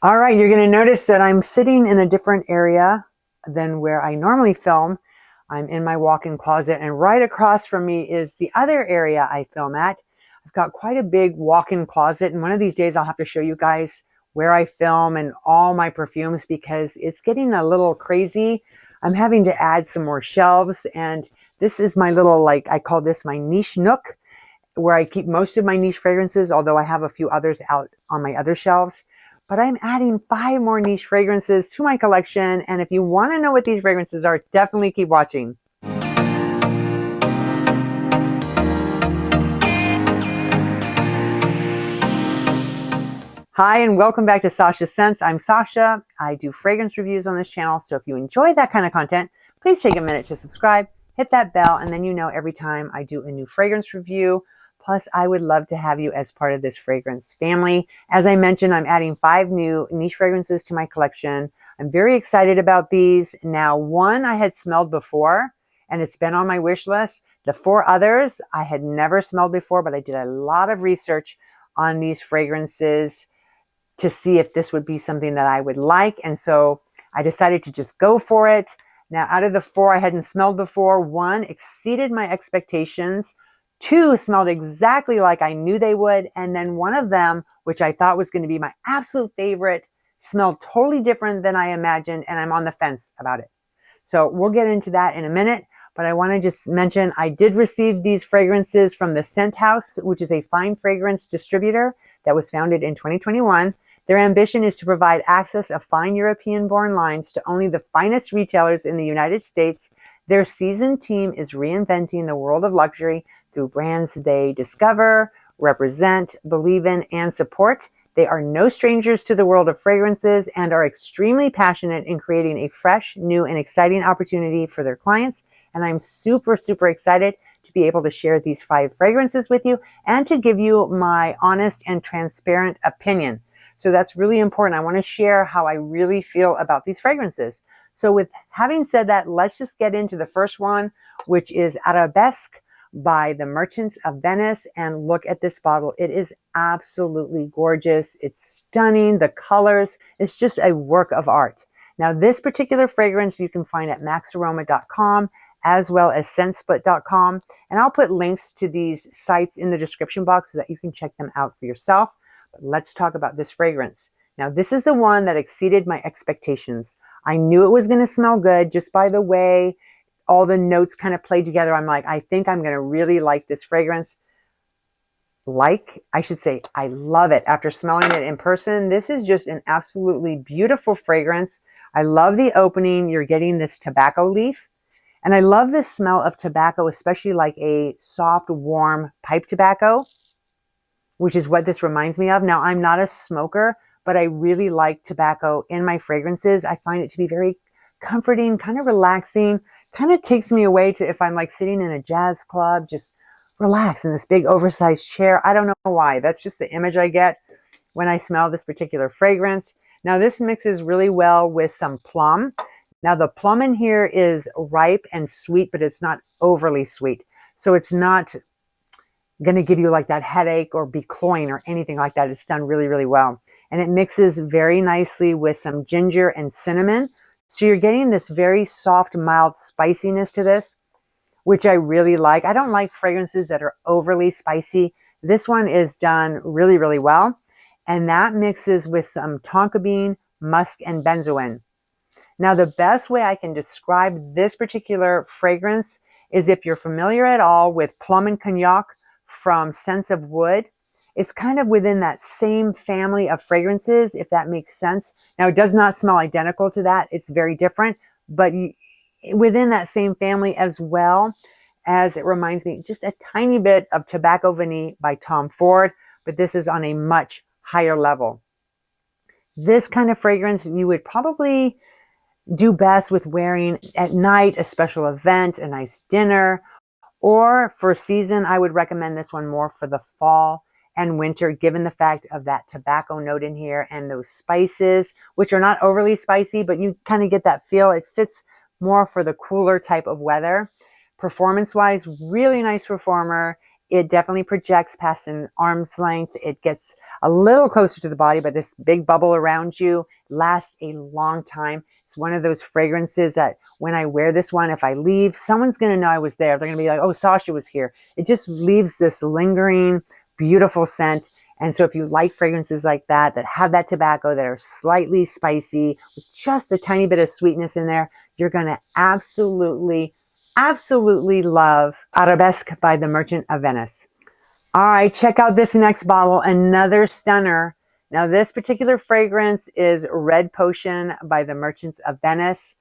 All right, you're going to notice that I'm sitting in a different area than where I normally film. I'm in my walk-in closet, and right across from me is the other area I film at. I've got quite a big walk-in closet, and one of these days I'll have to show you guys where I film and all my perfumes because it's getting a little crazy. I'm having to add some more shelves, and this is my little, I call this my niche nook, where I keep most of my niche fragrances, although I have a few others out on my other shelves. But I'm adding 5 more niche fragrances to my collection. And if you want to know what these fragrances are, definitely keep watching. Hi, and welcome back to Sasha's Scents. I'm Sasha. I do fragrance reviews on this channel. So if you enjoy that kind of content, please take a minute to subscribe, hit that bell, and then you know every time I do a new fragrance review. Plus, I would love to have you as part of this fragrance family. As I mentioned, I'm adding 5 new niche fragrances to my collection. I'm very excited about these. Now, one I had smelled before, and it's been on my wish list. The 4 others I had never smelled before, but I did a lot of research on these fragrances to see if this would be something that I would like. And so I decided to just go for it. Now, out of the 4 I hadn't smelled before, 1 exceeded my expectations. 2 smelled exactly like I knew they would. And then one of them, which I thought was going to be my absolute favorite, smelled totally different than I imagined. And I'm on the fence about it. So we'll get into that in a minute. But I want to just mention I did receive these fragrances from the Scent House, which is a fine fragrance distributor that was founded in 2021. Their ambition is to provide access of fine European-born lines to only the finest retailers in the United States. Their seasoned team is reinventing the world of luxury through brands they discover, represent, believe in, and support. They are no strangers to the world of fragrances and are extremely passionate in creating a fresh, new, and exciting opportunity for their clients. And I'm super, super excited to be able to share these 5 fragrances with you and to give you my honest and transparent opinion. So that's really important. I want to share how I really feel about these fragrances. So with having said that, let's just get into the first one, which is Arabesque by the Merchants of Venice. And look at this bottle. It is absolutely gorgeous. It's stunning. The colors, it's just a work of art. Now, this particular fragrance you can find at maxaroma.com as well as scentsplit.com. And I'll put links to these sites in the description box so that you can check them out for yourself. But let's talk about this fragrance. Now, this is the one that exceeded my expectations. I knew it was going to smell good just by the way all the notes kind of played together. I'm like, I think I'm going to really like this fragrance. I love it. After smelling it in person, this is just an absolutely beautiful fragrance. I love the opening. You're getting this tobacco leaf. And I love the smell of tobacco, especially like a soft, warm pipe tobacco, which is what this reminds me of. Now, I'm not a smoker, but I really like tobacco in my fragrances. I find it to be very comforting, kind of relaxing, kind of takes me away to if I'm like sitting in a jazz club, just relax in this big oversized chair. I don't know why. That's just the image I get when I smell this particular fragrance. Now, this mixes really well with some plum. Now, the plum in here is ripe and sweet, but it's not overly sweet. So it's not going to give you like that headache or be cloying or anything like that. It's done really, really well. And it mixes very nicely with some ginger and cinnamon. So you're getting this very soft, mild spiciness to this, which I really like. I don't like fragrances that are overly spicy. This one is done really, really well. And that mixes with some tonka bean, musk, and benzoin. Now, the best way I can describe this particular fragrance is if you're familiar at all with Plum and Cognac from Scents of Wood. It's kind of within that same family of fragrances, if that makes sense. Now, it does not smell identical to that. It's very different, but within that same family, as well as it reminds me just a tiny bit of Tobacco Vanille by Tom Ford, but this is on a much higher level. This kind of fragrance you would probably do best with wearing at night, a special event, a nice dinner, or for season. I would recommend this one more for the fall and winter, given the fact of that tobacco note in here and those spices, which are not overly spicy, but you kind of get that feel. It fits more for the cooler type of weather. Performance-wise, really nice performer. it definitely projects past an arm's length. It gets a little closer to the body, but this big bubble around you lasts a long time. It's one of those fragrances that when I wear this one, if I leave, someone's going to know I was there. They're going to be like, oh, Sasha was here. It just leaves this lingering, beautiful scent. And so if you like fragrances like that, that have that tobacco, that are slightly spicy, with just a tiny bit of sweetness in there, you're going to absolutely love Arabesque by the Merchant of Venice. All right, check out this next bottle, another stunner. Now this particular fragrance is Red Potion by the Merchants of Venice.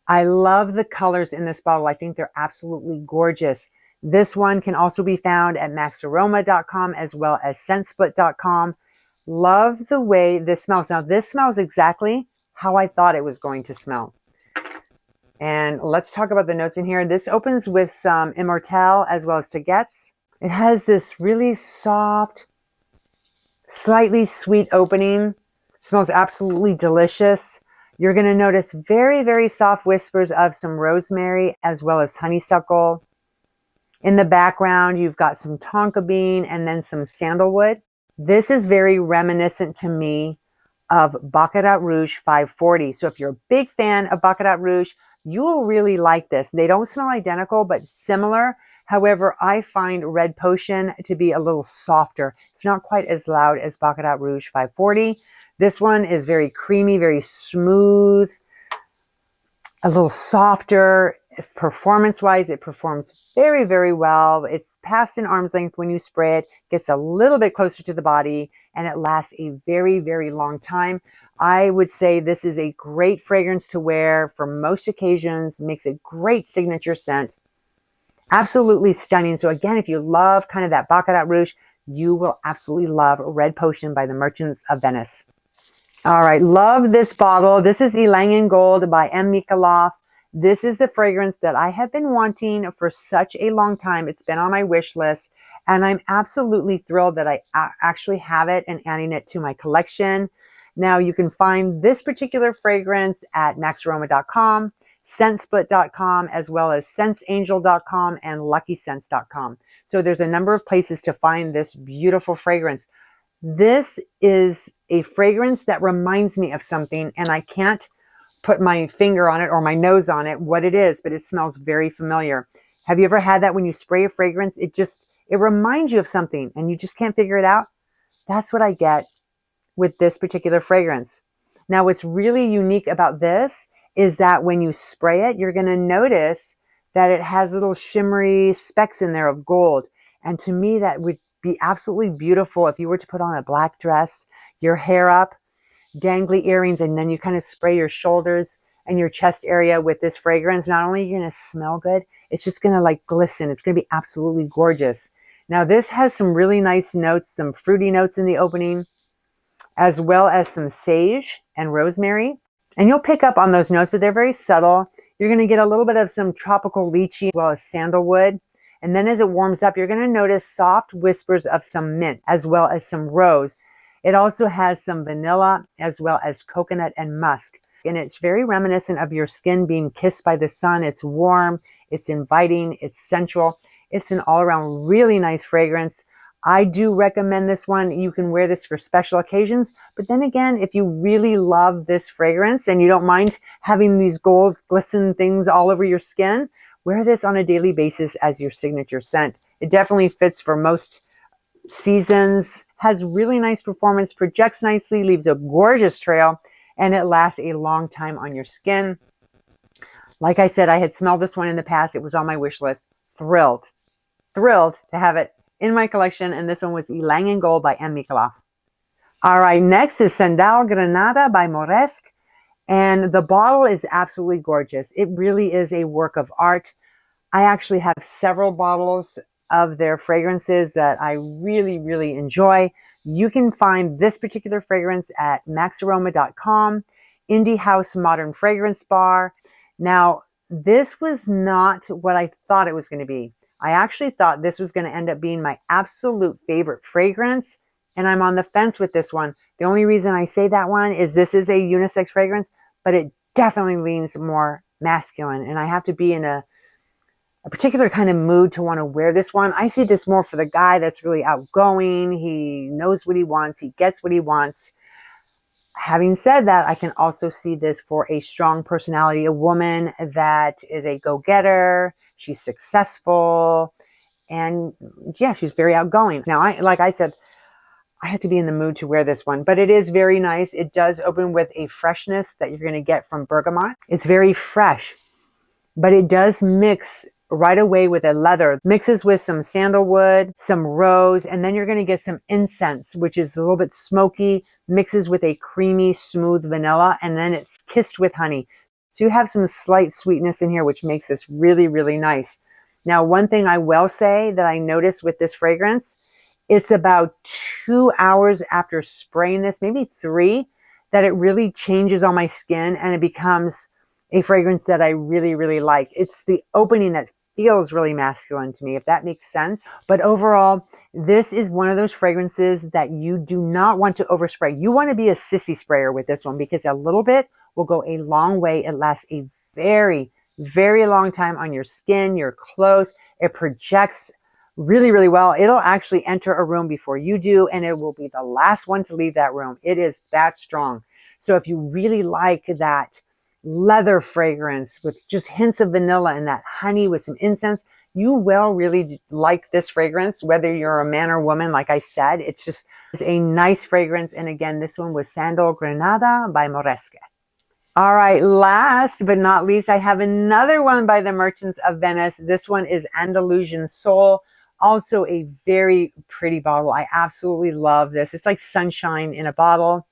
I love the colors in this bottle. I think they're absolutely gorgeous. This one can also be found at maxaroma.com as well as scentsplit.com. Love the way this smells. Now this smells exactly how I thought it was going to smell. And let's talk about the notes in here. This opens with some Immortelle as well as Taguettes. It has this really soft, slightly sweet opening. It smells absolutely delicious. You're going to notice very, very soft whispers of some rosemary as well as honeysuckle. In the background, you've got some tonka bean and then some sandalwood. This is very reminiscent to me of Baccarat Rouge 540. So if you're a big fan of Baccarat Rouge, you will really like this. They don't smell identical, but similar. However, I find Red Potion to be a little softer. It's not quite as loud as Baccarat Rouge 540. This one is very creamy, very smooth, a little softer. Performance-wise, it performs very, very well. It's past an arm's length when you spray it, gets a little bit closer to the body, and it lasts a very, very long time. I would say this is a great fragrance to wear for most occasions, makes a great signature scent. Absolutely stunning. So again, if you love kind of that Baccarat Rouge, you will absolutely love Red Potion by the Merchants of Venice. All right, love this bottle. This is Ylang in Gold by M. Mikolov. This is the fragrance that I have been wanting for such a long time. It's been on my wish list, and I'm absolutely thrilled that I actually have it and adding it to my collection. Now, you can find this particular fragrance at maxaroma.com, scentsplit.com, as well as scentsangel.com and luckyscents.com. So there's a number of places to find this beautiful fragrance. This is a fragrance that reminds me of something, and I can't put my finger on it or my nose on it, what it is, but it smells very familiar. Have you ever had that when you spray a fragrance? It reminds you of something and you just can't figure it out? That's what I get with this particular fragrance. Now, what's really unique about this is that when you spray it, you're going to notice that it has little shimmery specks in there of gold. And to me, that would be absolutely beautiful if you were to put on a black dress, your hair up, dangly earrings, and then you kind of spray your shoulders and your chest area with this fragrance. Not only are you going to smell good, it's just going to like glisten. It's going to be absolutely gorgeous. Now, this has some really nice notes, some fruity notes in the opening, as well as some sage and rosemary. And you'll pick up on those notes, but they're very subtle. You're going to get a little bit of some tropical lychee as well as sandalwood. And then as it warms up, you're going to notice soft whispers of some mint as well as some rose. It also has some vanilla as well as coconut and musk. And it's very reminiscent of your skin being kissed by the sun. It's warm, it's inviting, it's sensual. It's an all-around really nice fragrance. I do recommend this one. You can wear this for special occasions. But then again, if you really love this fragrance and you don't mind having these gold glisten things all over your skin, wear this on a daily basis as your signature scent. It definitely fits for most seasons, has really nice performance, projects nicely, leaves a gorgeous trail, and it lasts a long time on your skin. Like I said, I had smelled this one in the past. It was on my wish list. Thrilled to have it in my collection, and this one was Ylang in Gold by M. Mikolov. All right, next is Sandal Granada by Moresque, and the bottle is absolutely gorgeous. It really is a work of art. I actually have several bottles of their fragrances that I really, really enjoy. You can find this particular fragrance at maxaroma.com, Indie House Modern Fragrance Bar. Now, this was not what I thought it was going to be. I actually thought this was going to end up being my absolute favorite fragrance, and I'm on the fence with this one. The only reason I say that one is this is a unisex fragrance, but it definitely leans more masculine, and I have to be in a a particular kind of mood to want to wear this one. I see this more for the guy that's really outgoing. He knows what he wants. He gets what he wants. Having said that, I can also see this for a strong personality, a woman that is a go-getter. She's successful. And yeah, she's very outgoing. Now, like I said, I have to be in the mood to wear this one, but it is very nice. It does open with a freshness that you're going to get from bergamot. It's very fresh, but it does mix right away with a leather. Mixes with some sandalwood, some rose, and then you're going to get some incense, which is a little bit smoky, mixes with a creamy, smooth vanilla, and then it's kissed with honey. So you have some slight sweetness in here, which makes this really, really nice. Now, one thing I will say that I noticed with this fragrance, it's about 2 hours after spraying this, maybe 3, that it really changes on my skin and it becomes a fragrance that I really, really like. It's the opening that feels really masculine to me, if that makes sense. But overall, this is one of those fragrances that you do not want to overspray. You want to be a sissy sprayer with this one because a little bit will go a long way. It lasts a very, very long time on your skin, your clothes. It projects really, really well. It'll actually enter a room before you do, and it will be the last one to leave that room. It is that strong. So if you really like that leather fragrance with just hints of vanilla and that honey with some incense, you will really like this fragrance, whether you're a man or woman. Like I said, it's a nice fragrance. And again, this one was Sandal Granada by Arabesque. All right, last but not least, I have another one by the Merchants of Venice. This one is Andalusian Soul. Also a very pretty bottle. I absolutely love this. It's like sunshine in a bottle.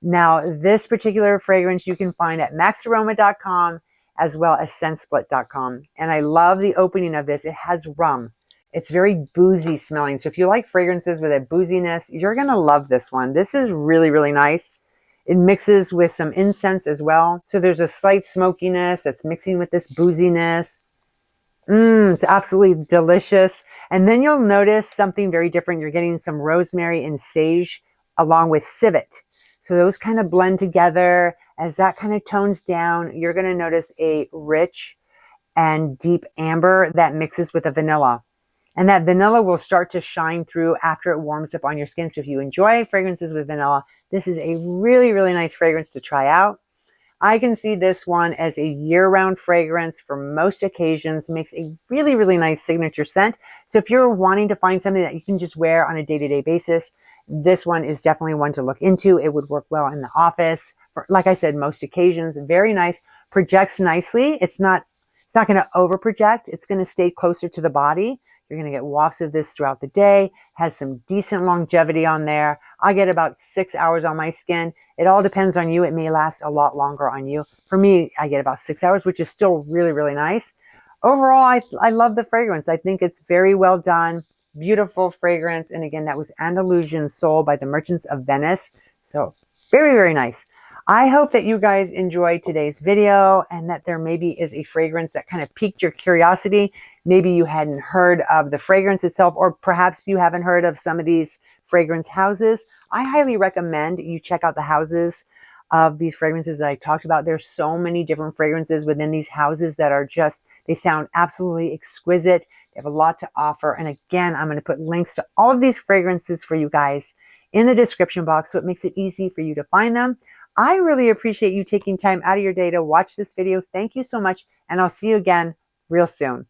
Now, this particular fragrance you can find at maxaroma.com as well as scentsplit.com. And I love the opening of this. It has rum. It's very boozy smelling. So if you like fragrances with a booziness, you're going to love this one. This is really, really nice. It mixes with some incense as well. So there's a slight smokiness that's mixing with this booziness. It's absolutely delicious. And then you'll notice something very different. You're getting some rosemary and sage along with civet. So those kind of blend together. As that kind of tones down, you're going to notice a rich and deep amber that mixes with the vanilla. And that vanilla will start to shine through after it warms up on your skin. So if you enjoy fragrances with vanilla, this is a really, really nice fragrance to try out. I can see this one as a year-round fragrance for most occasions. Makes a really, really nice signature scent. So if you're wanting to find something that you can just wear on a day-to-day basis, this one is definitely one to look into. It would work well in the office. For, like I said, most occasions. Very nice. Projects nicely. It's not going to over project. It's going to stay closer to the body. You're going to get wafts of this throughout the day. Has some decent longevity on there. I get about 6 hours on my skin. It all depends on you. It may last a lot longer on you. For me, I get about 6 hours, which is still really, really nice. Overall, I love the fragrance. I think it's very well done. Beautiful fragrance. And again, that was Andalusian Soul by the Merchants of Venice. So very, very nice. I hope that you guys enjoyed today's video and that there maybe is a fragrance that kind of piqued your curiosity. Maybe you hadn't heard of the fragrance itself, or perhaps you haven't heard of some of these fragrance houses. I highly recommend you check out the houses of these fragrances that I talked about. There's so many different fragrances within these houses that are just, they sound absolutely exquisite. They have a lot to offer. And again, I'm going to put links to all of these fragrances for you guys in the description box, so it makes it easy for you to find them. I really appreciate you taking time out of your day to watch this video. Thank you so much, and I'll see you again real soon.